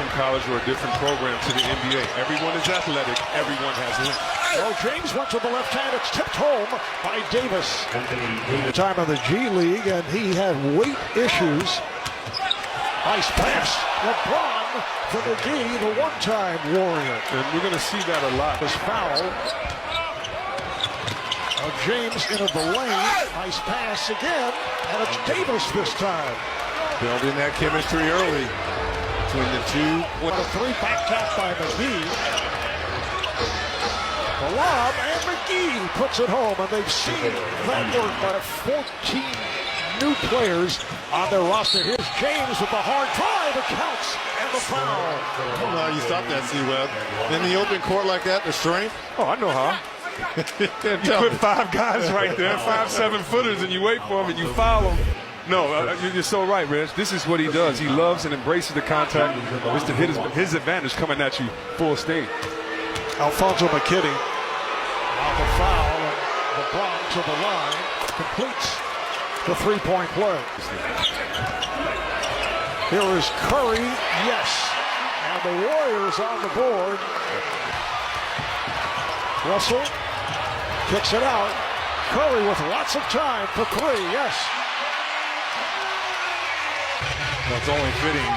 from college or a different program to the NBA. Everyone is athletic. Everyone has length. Well, James went to the left hand. It's tipped home by Davis. Time in the G League, and he had weight issues. Nice pass. LeBron for the D, the one-time warrior. And we're going to see that a lot. This foul. James into the lane. Nice pass again. And it's Davis this time. Building that chemistry early between the two. With a three back tap by McGee. The lob, and McGee puts it home. And they've seen that work by 14 new players on their roster. Here's James with the hard drive. It counts. And the foul. I don't know how you stop that, C-Web. In the open court like that, the strength. Oh, I know how. You put 5 guys right there, 5 7-footers, and you wait for them and you foul them. No, you're so right, Reg. This is what he does. He loves and embraces the contact. It's to hit his advantage coming at you full steam. Alfonso McKinney on the foul, and LeBron to the line, completes the three-point play. Here is Curry, yes, and the Warriors on the board. Russell kicks it out. Curry with lots of time for 3, yes. That's only fitting.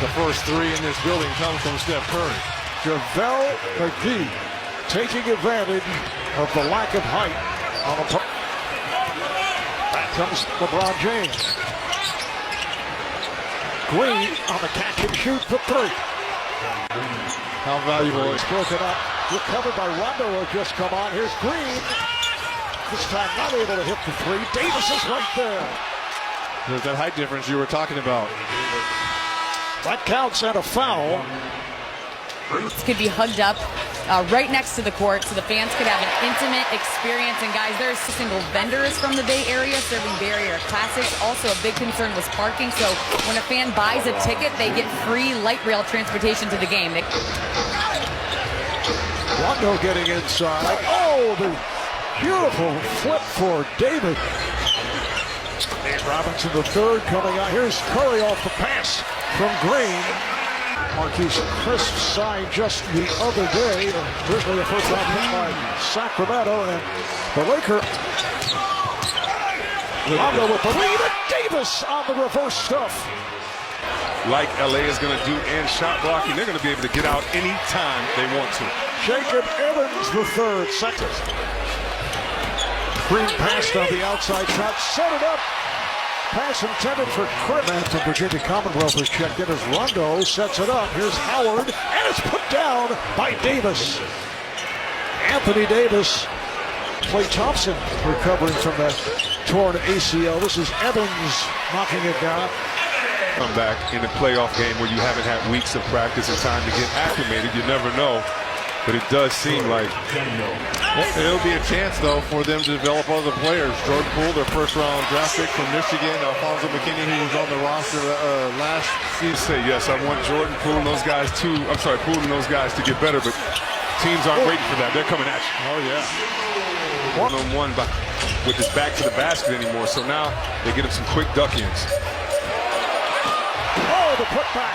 The first 3 in this building comes from Steph Curry. JaVale McGee taking advantage of the lack of height on the back comes LeBron James. Green on the catch and shoot for 3. How valuable is Broken up. Recovered by Rondo, who had just come on. Here's Green. This time not able to hit the 3. Davis is right there. There's that height difference you were talking about. That counts and a foul. This could be hugged up right next to the court so the fans could have an intimate experience. And guys, there's single vendors from the Bay Area serving Bay Area classics. Also a big concern was parking. So when a fan buys a ticket, they get free light rail transportation to the game. Rondo getting inside. Oh, the beautiful flip for David. Dave Robinson the third coming out. Here's Curry off the pass from Green. Marquise Crisp signed just the other day. Originally a first-round pick by Sacramento, and the Laker. Rondo with the lead, and Davis on the reverse stuff. Like LA is going to do in shot blocking, they're going to be able to get out anytime they want to. Jacob Evans the third, second. Green passed on the outside shot, set it up. Pass intended for Chris. Man from Virginia Commonwealth was checked in as Rondo sets it up. Here's Howard, and it's put down by Davis. Anthony Davis. Klay Thompson recovering from that torn ACL. This is Evans knocking it down. Come back in a playoff game where you haven't had weeks of practice and time to get acclimated. You never know. But it does seem like it'll be a chance, though, for them to develop other players. Jordan Poole, their first-round draft pick from Michigan. Alfonso McKinney, who was on the roster last season. Say yes, I want Jordan Poole and those guys to. Poole and those guys to get better, but teams aren't waiting for that. They're coming at you. Oh yeah. One-on-one with his back to the basket anymore. So now they get him some quick duck-ins. Oh, the putback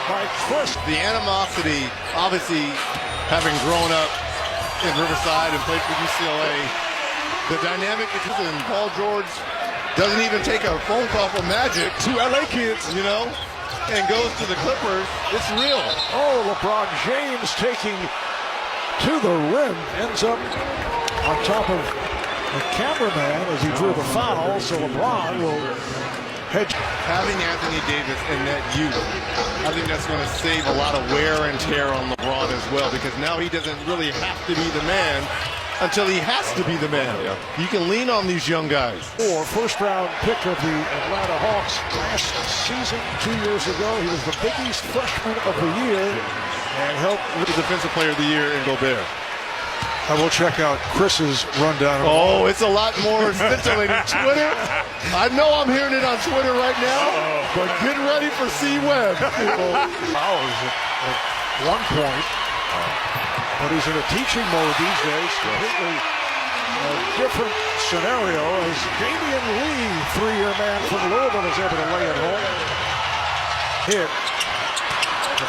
by Chris. The animosity, obviously, having grown up in Riverside and played for UCLA, the dynamic between Paul George doesn't even take a phone call from Magic to LA kids, you know, and goes to the Clippers. It's real. Oh, LeBron James taking to the rim, ends up on top of the cameraman as he drew the foul. So LeBron will head. Having Anthony Davis in that youth, I think that's going to save a lot of wear and tear on LeBron as well, because now he doesn't really have to be the man until he has to be the man. Yeah. You can lean on these young guys. First-round pick of the Atlanta Hawks last season, 2 years ago. He was the Big East Freshman of the Year and helped with the Defensive Player of the Year in Gobert. I will check out Chris's rundown. Oh, it's a lot more scintillating. Twitter. I know I'm hearing it on Twitter right now, but get ready for C-Web. Fouls at one point, but he's in a teaching mode these days. Completely different scenario as Damian Lee, 3-year man from Louisville, is able to lay it home. Hit.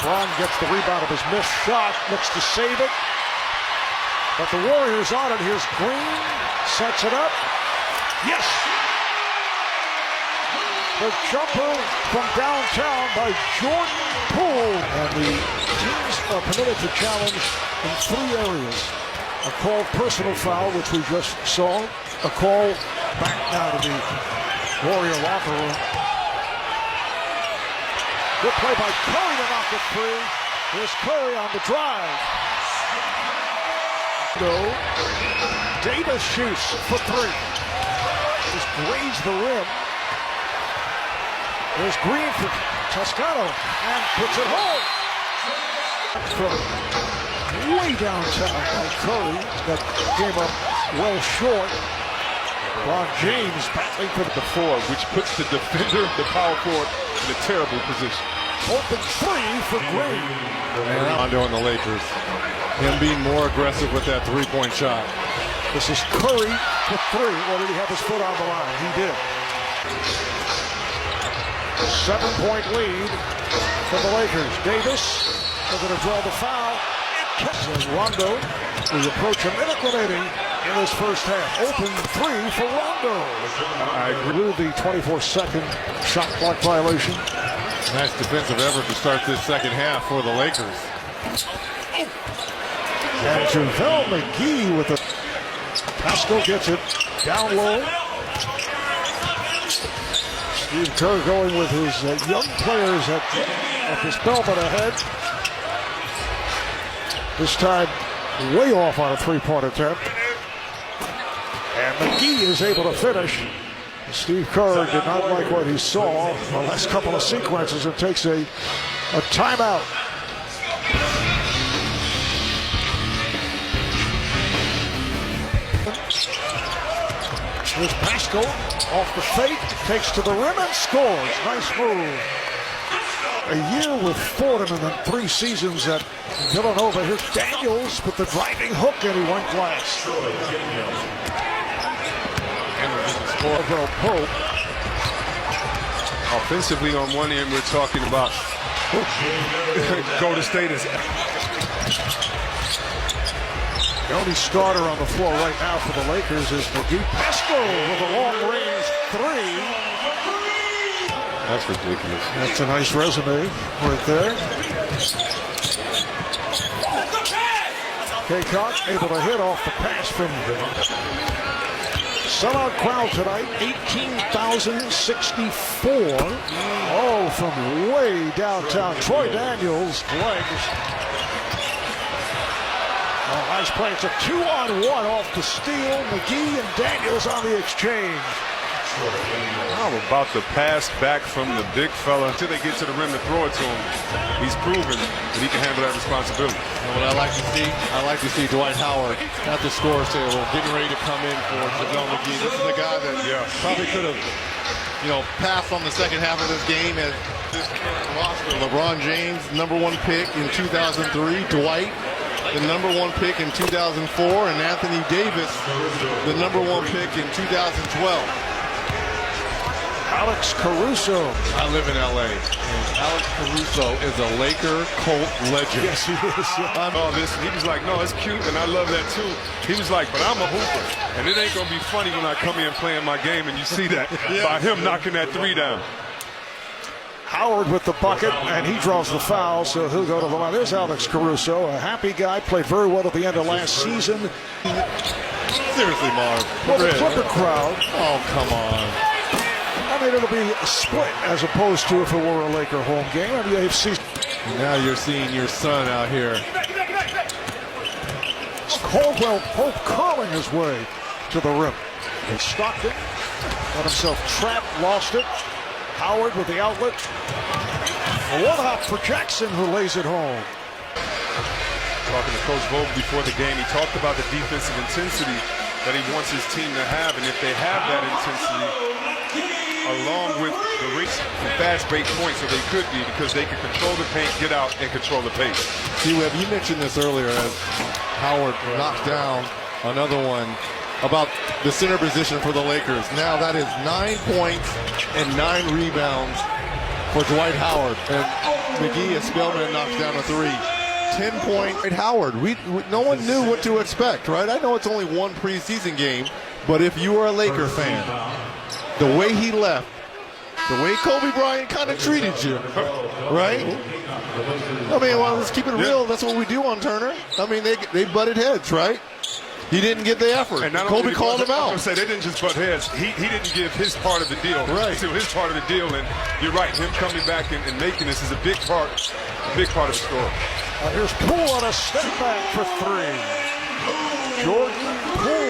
LeBron gets the rebound of his missed shot, looks to save it. But the Warriors on it. Here's Green, sets it up. Yes! The jumper from downtown by Jordan Poole. And the teams are permitted to challenge in 3 areas. A called personal foul, which we just saw. A call back now to the Warrior locker room. Good play by Curry to knock it free. Here's Curry on the drive. Davis shoots for 3. Just grazed the rim. There's Green for Toscano and puts it home. From way downtown by Curry. That came up well short. LeBron James battling for the 4, which puts the defender, the power forward, in a terrible position. open 3 for Green. And Rondo and the Lakers. Him being more aggressive with that 3-point shot. This is Curry for 3. Or did he have his foot on the line? He did. 7-point lead for the Lakers. Davis, they're going to draw the foul. And Rondo, we approach a minute remaining in this first half. Open 3 for Rondo. I agree with the 24-second shot clock violation. Nice defensive effort to start this second half for the Lakers. And JaVale McGee with the Pascal gets it down low. Steve Kerr going with his young players at this Belmont ahead. This time way off on a 3-point attempt. And McGee is able to finish. Steve Kerr did not like what he saw the last couple of sequences and takes a timeout. Here's Pascal off the fake, takes to the rim and scores. Nice move. A year with Fordham and then 3 seasons at Villanova. Here's Daniels with the driving hook and he went glass. Pope. Offensively, on one end, we're talking about Golden State is the only starter on the floor right now for the Lakers is McGee. Pascal with a long-range 3. That's ridiculous. That's a nice resume right there. Kaycock able to hit off the pass from sellout crowd tonight, 18,064. Oh, from way downtown. Troy Daniels' legs. Oh, nice play. It's a 2-on-1 off the steal. McGee and Daniels on the exchange. How about the pass back from the big fella until they get to the rim to throw it to him? He's proven that he can handle that responsibility. And what I like to see Dwight Howard at the scorer's table, getting ready to come in for JaVale McGee. This is a guy that probably could have, passed on the second half of this game as this current roster. LeBron James, #1 pick in 2003. Dwight, the #1 pick in 2004, and Anthony Davis, the #1 pick in 2012. Alex Caruso. I live in LA, and Alex Caruso is a Laker Colt legend. Yes, he is. He was like, no, it's cute, and I love that too. He was like, but I'm a hooper, and it ain't gonna be funny when I come in playing my game, and you see that by him knocking that 3 down. Howard with the bucket, and he draws the foul, so he'll go to the line. There's Alex Caruso, a happy guy, played very well at the end of last season. Seriously, Marv. Well, the Clipper crowd. Oh, come on. I mean, it'll be a split as opposed to if it were a Laker home game. I mean, you've seen. Now you're seeing your son out here. Caldwell Pope curling his way to the rim. And Stockton got himself trapped, lost it. Howard with the outlet. A one-hop for Jackson, who lays it home. Talking to Coach Vogel before the game, he talked about the defensive intensity that he wants his team to have, and if they have that intensity, along with the race and fast break points, so they could be, because they can control the paint, get out, and control the pace. T-Web, you mentioned this earlier as Howard knocked down another one about the center position for the Lakers. Now that is 9 points and 9 rebounds for Dwight Howard. And McGee, as Spellman knocks down a three. 10-point Howard. No one knew what to expect, right? I know it's only one preseason game, but if you are a Laker fan, the way he left, the way Kobe Bryant kind of treated you, right? I mean, well, let's keep it real. That's what we do on Turner. I mean, they butted heads, right? He didn't get the effort. And Kobe called him out. I was going to say, they didn't just butt heads. He didn't give his part of the deal. Right. To his part of the deal, and you're right. Him coming back and making this is a big part of the story. Here's Poole on a step back for three. Jordan Poole